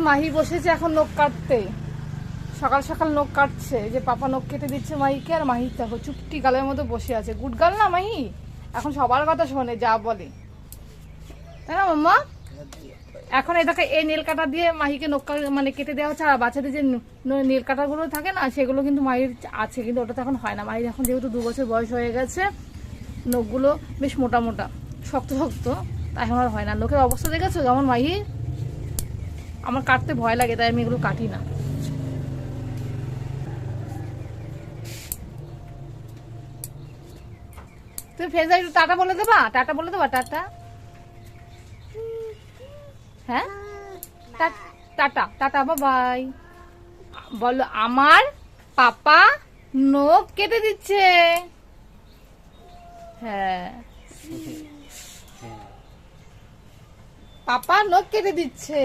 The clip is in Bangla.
মাহি বসেছে এখন নখ কাটতে, সকাল সকাল নখ কাটছে, যে পাপা নখ কেটে দিচ্ছে মাহিকে, আর মাহি দেখো চুপটি গালের মতো বসে আছে। গুড গার্ল না মাহি, এখন সবার কথা শোনে যা বলে, তাই না মাম্মা? এখন এটাকে এই নেল কাটা দিয়ে মাহিকে নখ মানে কেটে দেওয়া হচ্ছে। আর বাচ্চাদের যে নেল কাটারগুলো থাকে না, সেগুলো কিন্তু মাহির আছে, কিন্তু ওটা এখন হয় না। মাহির এখন যেহেতু 2 বছর বয়স হয়ে গেছে, নখগুলো বেশ মোটা মোটা শক্ত শক্ত, তাই এখন আর হয় না। নখের অবস্থা দেখেছো যেমন মাহি? আমার কাটতে ভয় লাগে, তাই আমি এগুলো কাটি না। তুমি ফেসে একটু টাটা বলে দেবা, টাটা বলে দেবা, টাটা। হ্যাঁ টাটা, টাটা বাই বলো। আমার পাপা নখ কেটে দিচ্ছে। হ্যাঁ, পাপা নখ কেটে দিচ্ছে।